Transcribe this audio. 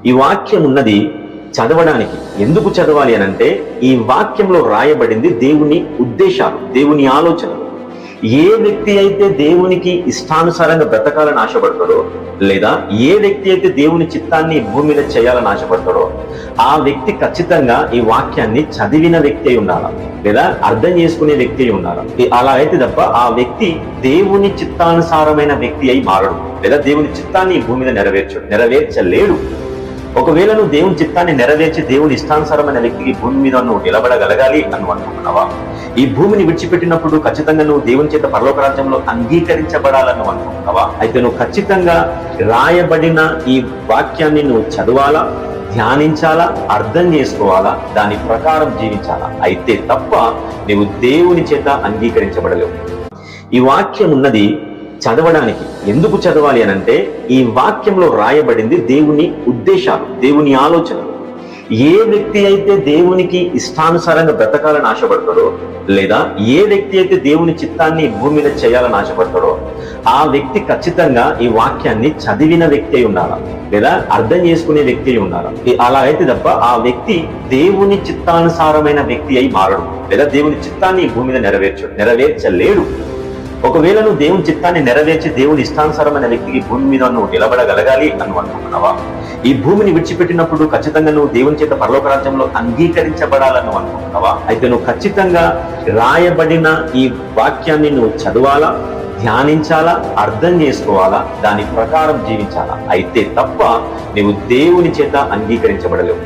ఈ వాక్యం ఉన్నది చదవడానికి. ఎందుకు చదవాలి అనంటే ఈ వాక్యంలో రాయబడింది దేవుని ఉద్దేశాలు, దేవుని ఆలోచనలు. ఏ వ్యక్తి అయితే దేవునికి ఇష్టానుసారంగా బ్రతకాలని ఆశపడతాడో, లేదా ఏ వ్యక్తి అయితే దేవుని చిత్తాన్ని భూమి మీద చేయాలని ఆశపడతాడో, ఆ వ్యక్తి ఖచ్చితంగా ఈ వాక్యాన్ని చదివిన వ్యక్తి అయి ఉండాలి, లేదా అర్థం చేసుకునే వ్యక్తి అయి ఉండాలి. అలా అయితే తప్ప ఆ వ్యక్తి దేవుని చిత్తానుసారమైన వ్యక్తి అయి మారడు, లేదా దేవుని చిత్తాన్ని ఈ భూమి మీద నెరవేర్చలేడు. ఒకవేళ నువ్వు దేవుని చిత్తాన్ని నెరవేర్చి దేవుని ఇష్టానుసారమైన వ్యక్తికి భూమి మీద నువ్వు నిలబడగలగాలి అని అనుకుంటున్నావా? ఈ భూమిని విడిచిపెట్టినప్పుడు ఖచ్చితంగా నువ్వు దేవుని చేత పరలోక రాజ్యంలో అంగీకరించబడాలని అనుకుంటున్నావా? అయితే నువ్వు ఖచ్చితంగా రాయబడిన ఈ వాక్యాన్ని నువ్వు చదవాలా, ధ్యానించాలా, అర్థం చేసుకోవాలా, దాని ప్రకారం జీవించాలా. అయితే తప్ప నువ్వు దేవుని చేత అంగీకరించబడలేవు. ఈ వాక్యం ఉన్నది చదవడానికి. ఎందుకు చదవాలి అనంటే ఈ వాక్యంలో రాయబడింది దేవుని ఉద్దేశాలు, దేవుని ఆలోచనలు. ఏ వ్యక్తి అయితే దేవునికి ఇష్టానుసారంగా బ్రతకాలని ఆశపడతాడో, లేదా ఏ వ్యక్తి అయితే దేవుని చిత్తాన్ని భూమి మీద చేయాలని ఆశపడతాడో, ఆ వ్యక్తి ఖచ్చితంగా ఈ వాక్యాన్ని చదివిన వ్యక్తి అయి ఉండాలి, లేదా అర్థం చేసుకునే వ్యక్తి అయి ఉండాలి. అలా అయితే తప్ప ఆ వ్యక్తి దేవుని చిత్తానుసారమైన వ్యక్తి అయి మారడు, లేదా దేవుని చిత్తాన్ని ఈ భూమి మీద నెరవేర్చలేడు. ఒకవేళ నువ్వు దేవుని చిత్తాన్ని నెరవేర్చి దేవుని ఇష్టానుసారమైన వ్యక్తికి భూమి మీద నువ్వు నిలబడగలగాలి అని అనుకుంటున్నావా? ఈ భూమిని విడిచిపెట్టినప్పుడు ఖచ్చితంగా నువ్వు దేవుని చేత పరలోక రాజ్యంలో అంగీకరించబడాలని అనుకుంటున్నావా? అయితే నువ్వు ఖచ్చితంగా రాయబడిన ఈ వాక్యాన్ని నువ్వు చదవాలా, ధ్యానించాలా, అర్థం చేసుకోవాలా, దాని ప్రకారం జీవించాలా. అయితే తప్ప నువ్వు దేవుని చేత అంగీకరించబడలేవు.